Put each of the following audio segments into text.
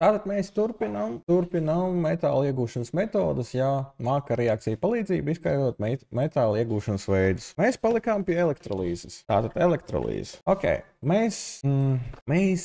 Tātad mēs turpinām metāla iegūšanas metodas, jā, māka reakcija palīdzību, izskaidrot metāla iegūšanas veidus. Mēs palikām pie elektrolīzes. Tātad elektrolīze. Ok, mēs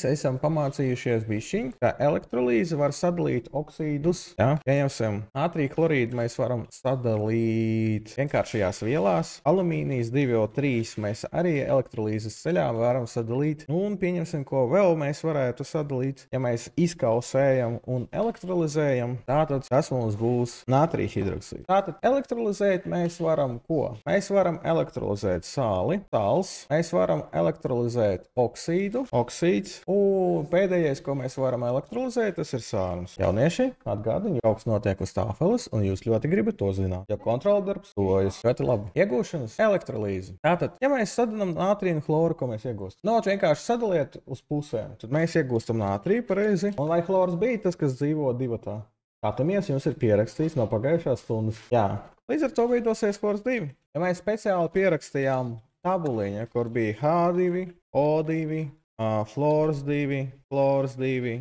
esam pamācījušies bišķiņ, ka elektrolīze var sadalīt oksīdus, jā, pieņemsim, natrija chlorīdu mēs varam sadalīt vienkāršajās vielās, alumīnijas 2O3 mēs arī elektrolīzes ceļā varam sadalīt, un pieņemsim, ko vēl mēs varētu sadalīt, ja mēs izkausējam un elektrolizējam, tātad tas mums būs natrija hidroksīds. Tātad elektrolizēt mēs varam ko? Mēs varam elektrolizēt sāli, sāls, mēs varam elektrolizēt oksīds, un pēdējais, ko mēs varam elektrolizēt, tas ir sārums. Jaunieši, atgādini, jauks notiek uz tāfeles, un jūs ļoti gribat to zināt. Ja kontrola darbs, tojas ļoti labi. Iegūšanas elektrolīze. Tātad, ja mēs sadalām natriju un chloru, ko mēs iegūstam? Vienkārši sadaliet uz pusēm. Tad mēs iegūstam natriju pareizi, un lai chlors bija tas, kas dzīvo divatā. Katamies jums ir pierakstīts no pagājušās stundas. Jā, līdz ar to veidosies chlors 2. Ja mēs speciāli pierakstījām tabuliņa, kur bija H2, O2, fluors 2, chlors 2,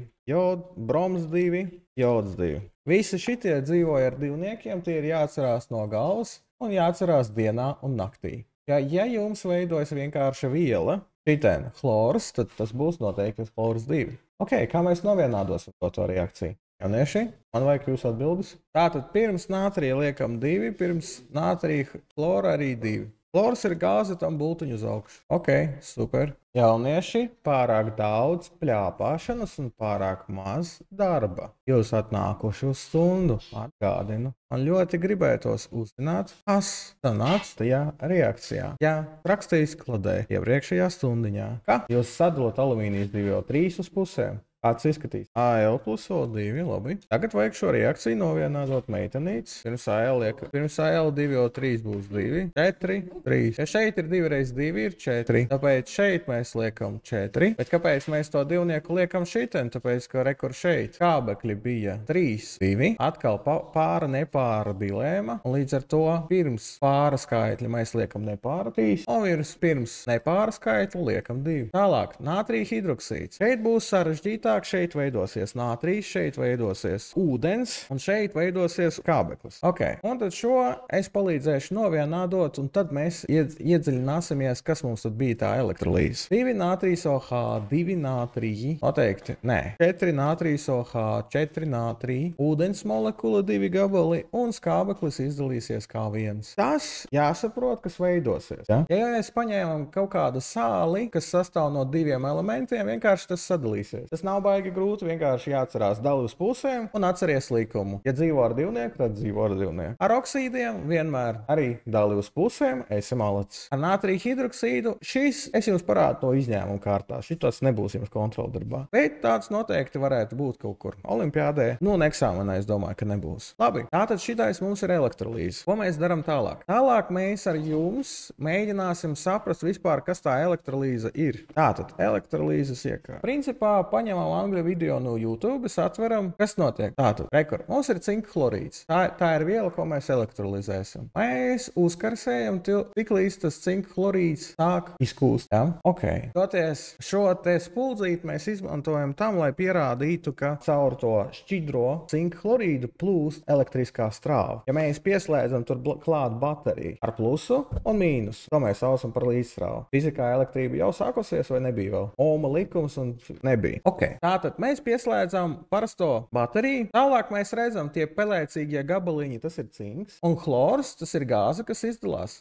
broms 2, jods 2. Visi šitie dzīvoja ar divniekiem, tie ir jāatcerās no galvas un jāatcerās dienā un naktī. Ja jums veidojas vienkārša viela, šitien chlors, tad tas būs noteikti chlors 2. Ok, kā mēs novienādosim to reakciju? Jaunieši, man vajag jūs atbildes. Tātad pirms natrija liekam 2, pirms natrija chlora arī 2. Chlors ir gāze, tam bultiņu uz augšu. Ok, super. Jaunieši, pārāk daudz pļāpāšanas un pārāk maz darba. Jūs atnākuši uz stundu, atgādinu. Man ļoti gribētos uzzināt, kas sanāca tajā reakcijā. Jā, rakstīja izkladē iepriekšējā stundiņā. Kā? Jūs sadalot alumīnijas 2O3 uz pusēm. Kāds izskatīs? Al plus O2, labi. Tagad vajag šo reakciju novienādot meitenītes. Pirms Al 2O3 būs 2, 4, 3. Ja šeit ir 2 reiz 2 ir 4. Tāpēc šeit mēs liekam 4. Bet kāpēc mēs to divnieku liekam šitien? Tāpēc, ka rekur šeit kābekļi bija 3, 2. Atkal pāra nepāra dilēma. Un līdz ar to pirms pāra skaitļa mēs liekam nepāra 3. Un pirms nepāra skaitļa liekam 2. Tālāk, natrija hidroksīds. Šeit būs sarežģītāk. Šeit veidosies natrijs, šeit veidosies ūdens, un šeit veidosies kābeklis. Ok, un tad šo es palīdzēšu novienādot, un tad mēs iedziļināsimies, kas mums tad bija tā elektrolīze. 2 natrijs OH, 2 natriji, noteikti, nē, 4 natrijs OH, 4 natriji, ūdens molekula 2 gabali, un skābeklis izdalīsies kā viens. Tas jāsaprot, kas veidosies. Ja mēs paņēmam kaut kādu sāli, kas sastāv no 2 elementiem, vienkārši tas sadalīsies. Tas nav baigi grūti, vienkārši jāatcerās dali uz pusēm un atceries likumu. Ja dzīvo ar divnieku, tad dzīvo ar divnieku. Ar oksīdiem vienmēr arī dali uz pusēm, esi malacis. Ar natrija hidroksīdu šis es jums parādu to izņēmumu kārtā. Šitas nebūs jums kontrola darbā. Bet tāds noteikti varētu būt kaut kur olimpiādē. Nu, un eksāmenā es domāju, ka nebūs. Labi, tātad šitais mums ir elektrolīze. Ko mēs daram tālāk? Tālāk mēs ar jums mēģināsim saprast vispār, kas tā elektrolīze ir. Tātad elektrolīzes iekārta. Principā paņemam angļu video no YouTube, atveram, kas notiek. Tātad, rekur, mums ir cinka chlorīds. Tā ir viela, ko mēs elektrolizēsim. Mēs uzkarsējam, tik līdz tas cinka chlorīds sāk izkūst. Ja? Ok. Toties šo te spuldzīti mēs izmantojam tam, lai pierādītu, ka caur to šķidro cinka chlorīdu plūst elektriskā strāva. Ja mēs pieslēdzam tur klāt bateriju ar plusu un mīnusu, to mēs saucam par līdzstrāvu. Fizikā elektrība jau sākusies vai nebija vēl? Ohma likums un nebija. Ok. Tātad mēs pieslēdzam parasto bateriju. Tālāk mēs redzam tie pelēcīgie gabaliņi, tas ir cinks. Un chlors, tas ir gāze, kas izdalās.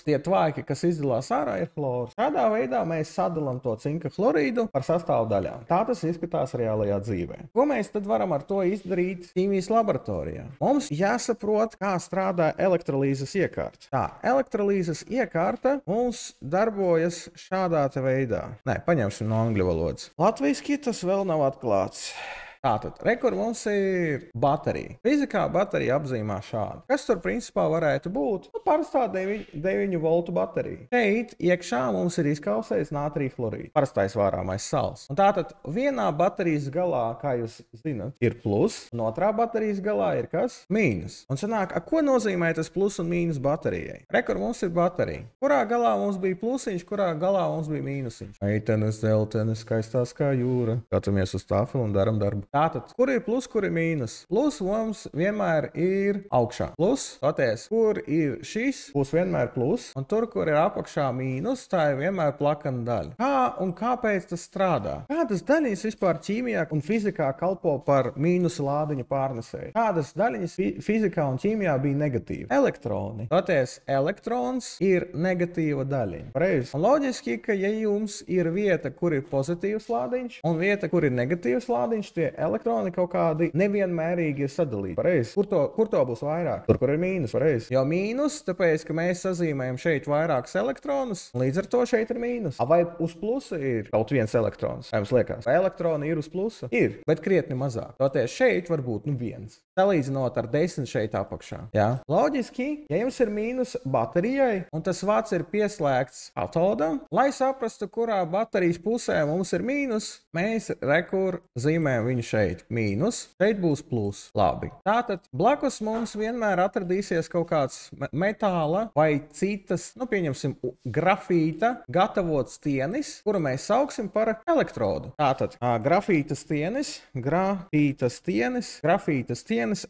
Tie tvāki, kas izdalās ārā, ir chlors. Tādā veidā mēs sadalām to cinka chlorīdu par sastāvdaļām. Tā tas izskatās reālajā dzīvē. Ko mēs tad varam ar to izdarīt ķīmijas laboratorijā? Mums jāsaprot, kā strādā elektrolīzes iekārta. Tā, elektrolīzes iekārta mums darbojas šādā te veidā. Nē, paņemsim no angļu valodas. Latviski tas vēl nav atklāts. Tātad, rekur mums ir baterija. Fizikā baterija apzīmā šādi. Kas tur principā varētu būt? Parastā 9 voltu baterija. Šeit iekšā mums ir izkausējis natrija chlorīds. Parastais vārāmais sals. Un tātad vienā baterijas galā, kā jūs zinat, ir plus, un otrā baterijas galā ir kas? Mīnus. Un sanāk, ko nozīmē tas plus un mīnus baterijai? Rekur mums ir baterija. Kurā galā mums bija plusiņš, kurā galā mums bija mīnusiņš? Meitenes, zeltenes, skaistās kā jūra. Skatāmies uz tāfeli un daram darbu. Tātad, kur ir plus, kur ir mīnus? Plus mums vienmēr ir augšā. Plus, toties, kur ir šis, būs vienmēr plus, un tur, kur ir apakšā mīnus, tā ir vienmēr plakana daļa. Kā un kāpēc tas strādā? Kādas daļiņas vispār ķīmijā un fizikā kalpo par mīnusu lādiņu pārnesēju? Kādas daļiņas fizikā un ķīmijā bija negatīvi? Elektroni. Toties, elektrons ir negatīva daļiņa. Pareizi. Un loģiski, ka ja jums ir vieta, kur ir pozitīvs lādiņš, un vieta, kur ir negatīvs lādiņš, tie elektroni kaut kādi nevienmērīgi ir sadalīti. Pareizi. Kur to būs vairāk? Tur, kur ir mīnus. Pareizi. Jo mīnus, tāpēc, ka mēs sazīmējam šeit vairākus elektronus, līdz ar to šeit ir mīnus. Vai uz plusa ir kaut viens elektrons? Kā jums liekas? Vai elektroni ir uz plusa? Ir, bet krietni mazāk. Toties šeit var būt viens. Salīdzinot ar 10 šeit apakšā. Jā. Loģiski, ja jums ir mīnus baterijai, un tas vats ir pieslēgts katodam, lai saprastu, kurā baterijas pusē mums ir mīnus, mēs rekur zīmējam viņu šeit. Mīnus, šeit būs plus. Labi. Tātad blakus mums vienmēr atradīsies kaut kāds metāla vai citas, pieņemsim, grafīta gatavots stienis, kuru mēs sauksim par elektrodu. Tātad grafīta stienis,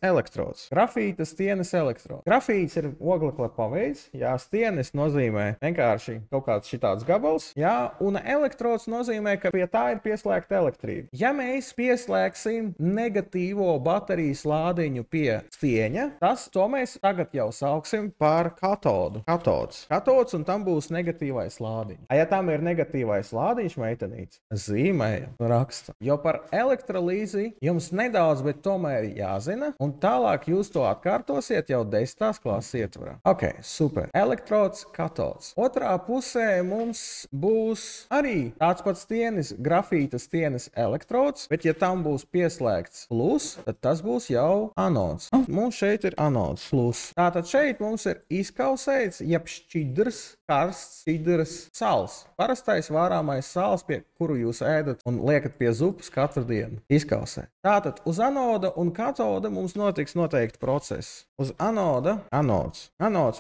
elektrods. Grafīta stienis elektrods. Grafīts ir oglekļa paveids, jā, stienis nozīmē vienkārši kaut kāds šitāds gabals, jā, un elektrods nozīmē, ka pie tā ir pieslēgta elektrība. Ja mēs pieslēgsim negatīvo baterijas lādiņu pie stieņa, to mēs tagad jau sauksim par katodu. Katods, un tam būs negatīvais lādiņš. Ja tam ir negatīvais lādiņš, meitenīts, zīmējam, rakstam. Jo par elektrolīzi jums nedaudz, bet tomēr jāzina, un tālāk jūs to atkārtosiet jau 10. klases ietvarā. Ok, super. Elektrods, katods. Otrā pusē mums būs arī tāds pats stienis, grafīta stienis elektrods, bet ja tam būs pieslēgts plus, tad tas būs jau anods. Mums šeit ir anods plus. Tātad šeit mums ir izkausēts, jeb šķidrs, karsts, šķidrs sals. Parastais vārāmais sals, pie kuru jūs ēdat un liekat pie zupas katru dienu. Izkausē. Tātad uz anoda un katoda mums notiks noteikti process. Uz anoda, anods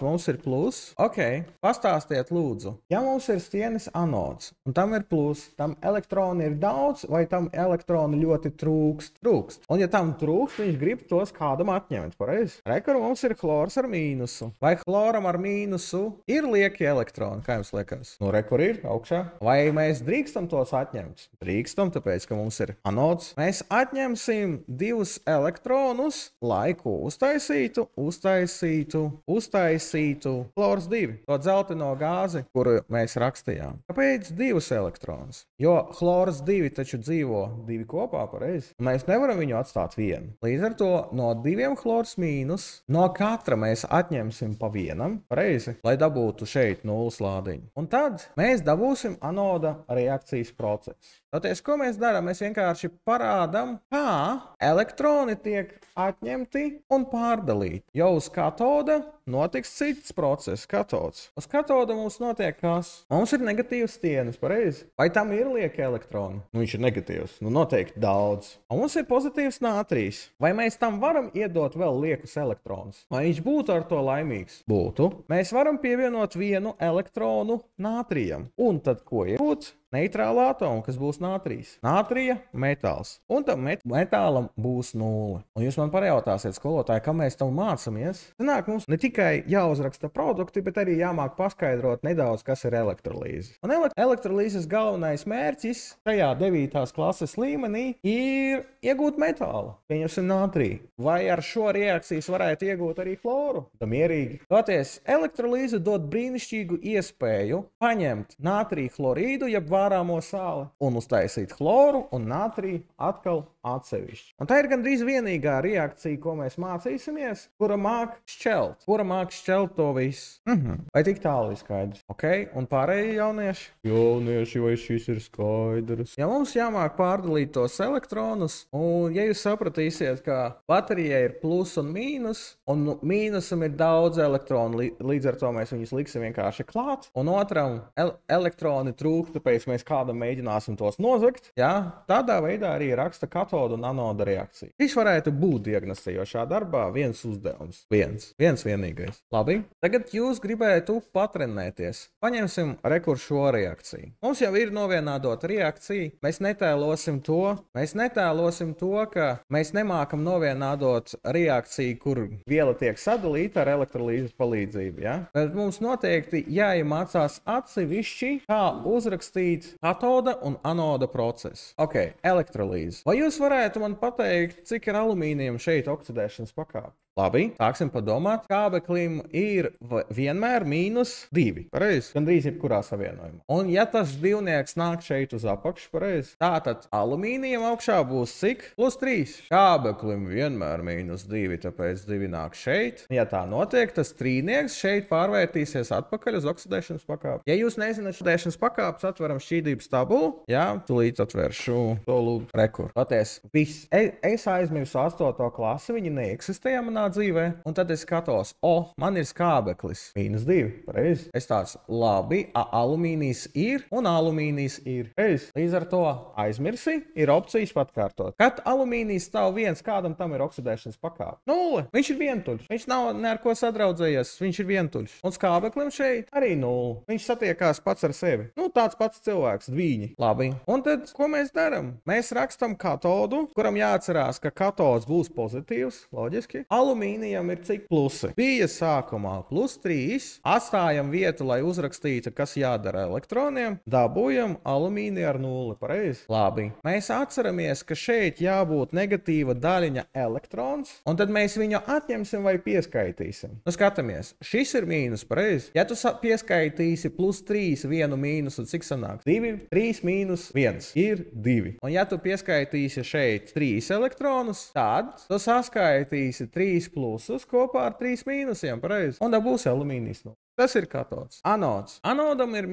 mums ir plus. Ok, pastāstiet lūdzu. Ja mums ir stienis anods, un tam ir plus, tam elektroni ir daudz, vai tam elektroni ļoti trūkst? Un ja tam trūkst, viņš grib tos kādam atņemt, pareizi? Rekur mums ir chlors ar mīnusu. Vai chloram ar mīnusu ir lieki elektroni, kā jums liekas? Rekur ir augšā. Vai mēs drīkstam tos atņemt? Drīkstam, tāpēc, ka mums ir anods. Mēs atņemsim 2 elektronus, lai ko uztaisītu chlors 2, to dzelteno gāzi, kuru mēs rakstījām. Kāpēc 2 elektronus? Jo chlors 2 taču dzīvo 2 kopā, pareizi? Mēs nevaram viņu atstāt vienu. Līdz ar to no 2 chlors mīnus, no katra mēs atņemsim pa vienam, pareizi, lai dabūtu šeit nulles lādiņu. Un tad mēs dabūsim anoda reakcijas procesu. Tātad, ko mēs darām? Mēs vienkārši parādām, kā elektroni tiek atņemti un pārdalīti. Jau uz katoda notiks cits process, katods. Uz katoda mums notiek kas? Mums ir negatīvs stienis, pareizi? Vai tam ir lieki elektroni? Viņš ir negatīvs, noteikti daudz. Un mums ir pozitīvs nātrijs. Vai mēs tam varam iedot vēl liekus elektronus? Vai viņš būtu ar to laimīgs? Būtu. Mēs varam pievienot vienu elektronu nātrijam. Un tad ko iegūt? Neitrāla atoma, kas būs nātrijs. Nātrija metāls. Un tam metālam būs 0. Un jūs man pajautāsiet, skolotāji, kā mēs tam mācāmies? Sanāk, mums ne tikai jāuzraksta produkti, bet arī jāmāk paskaidrot nedaudz, kas ir elektrolīze. Un elektrolīzes galvenais mērķis šajā 9. klases līmenī ir iegūt metālu. Pieņemsim nātriju. Vai ar šo reakcijas varētu iegūt arī chloru? Tā mierīgi. Toties, elektrolīze dod brīnišķīgu iespēju paņemt nātriju chlorīdu, jeb vārāmo sāli, un uztaisīt chloru un nātriju atkal atsevišķi. Un tā ir gandrīz vienīgā reakcija, ko mēs mācīsimies, kura māk šķelt. Kura māk šķelt to visu. Vai tik tālu ir skaidrs? Ok, un pārējie jaunieši? Jaunieši, vai šis ir skaidrs? Ja mums jāmāk pārdalīt tos elektronus, un ja jūs sapratīsiet, ka baterijai ir plus un mīnus, un mīnusam ir daudz elektronu, līdz ar to mēs viņus liksim vienkārši klāt, un otram elektroni trūkst, tāpēc mēs kādam mēģināsim tos nozagt, jā, tādā veidā arī raksta katoda un anoda reakcija. Šis varētu būt diagnostījošā darbā viens uzdevums. Viens vienīgais. Labi, tagad jūs gribētu patrenēties. Paņemsim šo reakciju. Mums jau ir novienādota reakcija. Mēs netēlosim to, ka mēs nemākam novienādot reakciju, kur viela tiek sadalīta ar elektrolīzes palīdzību. Ja? Bet mums noteikti jāiemācās atsevišķi, kā uzrakstīt katoda un anoda procesu. Ok, elektrolīze. Vai jūs varētu man pateikt, cik ir alumīnijam šeit oksidēšanas pakāpe? Labi, sāksim padomāt. Kābeklim ir vienmēr -2. Pareizi? Gandrīz jebkurā savienojumā. Un ja tas divnieks nāk šeit uz apakšu, pareizi, tātad alumīnijam augšā būs cik? +3. Kābeklim vienmēr -2, tāpēc 2 nāk šeit. Ja tā notiek, tas trīnieks šeit pārvērtīsies atpakaļ uz oksidēšanas pakāpi. Ja jūs nezināt oksidēšanas pakāpes, atveram šķīdības tabulu. Jā, tūlīt atvēršu to lūdzu rekur. Paties, viss. Es aizmirsu 8. klasi, viņi neeksistēja manā dzīvē, un tad es skatos, man ir skābeklis -2, pareizi. Es tāds, labi, alumīnijas ir, un alumīnijas ir. Pareizi. Līdz ar to aizmirsi, ir opcijas patkārtot. Kad alumīnijas stāv viens, kādam tam ir oksidēšanas pakāpe? 0. Viņš ir vientuļš. Viņš nav ne ar ko sadraudzējies, viņš ir vientuļš. Un skābeklim šeit arī 0. Viņš satiekās pats ar sevi. Nu, tāds pats cilvēks, dviņi. Labi. Un tad, ko mēs darām? Mēs rakstam katodu, kuram jāatcerās, ka katods būs pozitīvs, loģiski. Alumīnijam ir cik plusi? Bija sākumā +3, atstājam vietu, lai uzrakstītu, kas jādara elektroniem, dabūjam alumīniju ar 0, pareizi? Labi. Mēs atceramies, ka šeit jābūt negatīva daļiņa elektrons, un tad mēs viņu atņemsim vai pieskaitīsim. Nu, skatāmies, šis ir mīnus, pareizi? Ja tu pieskaitīsi +3 vienu mīnusu, cik sanāks? 2, 3 - 1 ir 2. Un ja tu pieskaitīsi šeit 3 elektronus, tad tu saskaitīsi 3 plusus kopā ar 3 mīnusiem, pareizi? Un dabūs alumīnijas. Tas ir katods. Anods. Anodam ir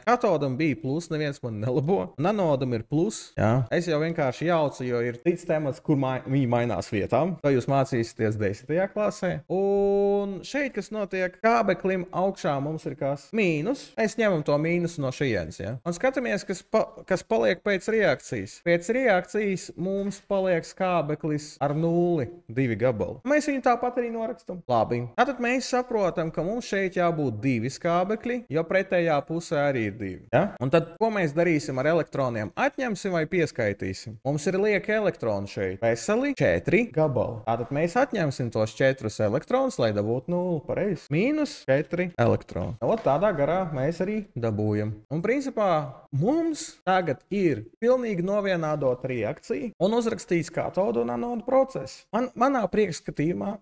katodam bija plus, neviens man nelabo. Un anodam ir plus. Jā. Es jau vienkārši jaucu, jo ir cits temats, kur viņi mainās vietām. To jūs mācīsieties 10. klasē. Un šeit, kas notiek, kābeklim augšā mums ir kas? Mīnus. Mēs ņemam to mīnusu no šejienes, ja? Un skatāmies, kas paliek pēc reakcijas. Pēc reakcijas mums paliek skābeklis ar 0, 2 gabali. Mēs viņu tāpat arī norakstam. Labi. Tātad mēs saprotam, ka mums šeit jābūt 2 skābekļi, jo pretējā pusē arī ir 2. Ja? Un tad, ko mēs darīsim ar elektroniem? Atņemsim vai pieskaitīsim? Mums ir lieki elektroni šeit. Veseli 4 gabali. Tātad mēs atņemsim tos 4 elektronus, lai dabūtu 0, pareizi. -4 elektroni. Ot, tādā garā mēs arī dabūjam. Un principā mums tagad ir pilnīgi novienādota reakcija un uzrakstīts katodu un anodu procesu. Manā priekšskatījumā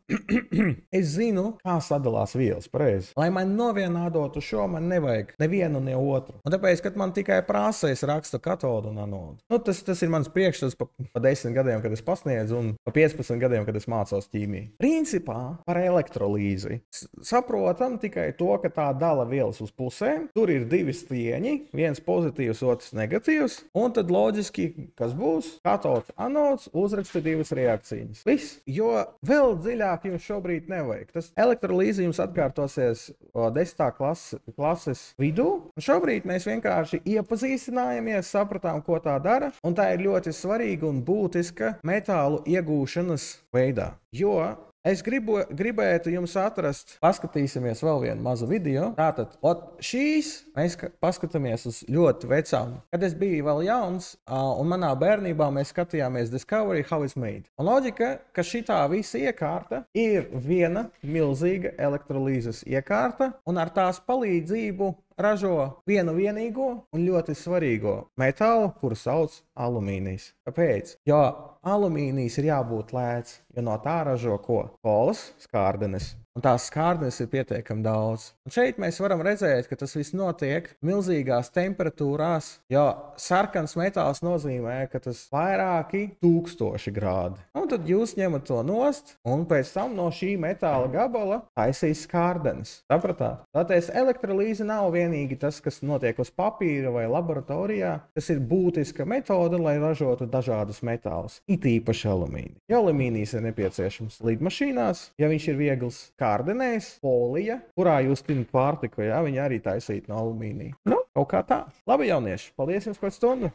es zinu, kā sadalās vielas, pareizi. Lai man novienādotu šo, man nevajag nevienu, ne otru. Un tāpēc, kad man tikai prasa, es rakstu katodu un anodu. Nu, tas ir mans priekšstats pa 10 gadiem, kad es pasniedzu, un pa 15 gadiem, kad es mācos ķīmiju. Principā par elektrolīzi saprotam tikai to, ka tā dala vielas uz pusēm. Tur ir 2 stieņi, viens pozitīvs, otrs negatīvs. Un tad loģiski, kas būs? Katods, anods, uzraksta 2 reakcijas. Viss, jo vēl dziļāk jums šobrīd nevajag. Tas elektrolīze jums atkārtosies 10. klases vidū. Un šobrīd mēs vienkārši iepazīstinājāmies, sapratām, ko tā dara. Un tā ir ļoti svarīga un būtiska metālu iegūšanas veidā. Jo es gribētu jums atrast, paskatīsimies vēl vienu mazu video. Tātad, šīs mēs paskatāmies uz ļoti vecām. Kad es biju vēl jauns, un manā bērnībā mēs skatījāmies Discovery How It's Made. Un loģika, ka šitā visa iekārta ir viena milzīga elektrolīzes iekārta, un ar tās palīdzību ražo vienu vienīgo un ļoti svarīgo metālu, kuru sauc alumīnijas. Kāpēc? Jo alumīnijas ir jābūt lēts, jo no tā ražo ko? Kolas, skārdenes. Un tās skārdenes ir pietiekami daudz. Un šeit mēs varam redzēt, ka tas viss notiek milzīgās temperatūrās, jo sarkans metāls nozīmē, ka tas vairāki 1000 grādi. Un tad jūs ņemat to nost, un pēc tam no šī metāla gabala taisīs skārdenes. Sapratāt? Tāpēc elektrolīze nav vienīgi tas, kas notiek uz papīra vai laboratorijā. Tas ir būtiska metode, lai ražotu dažādus metālus. It īpaši alumīniju. Jo alumīnijas ir nepieciešams lidmašīnās, ja viņš ir viegls, kārdinējs, folija, kurā jūs tinat pārtiku, jā, viņi arī taisīt no alumīnija. Nu, kaut kā tā. Labi, jaunieši, paldies jums par stundu!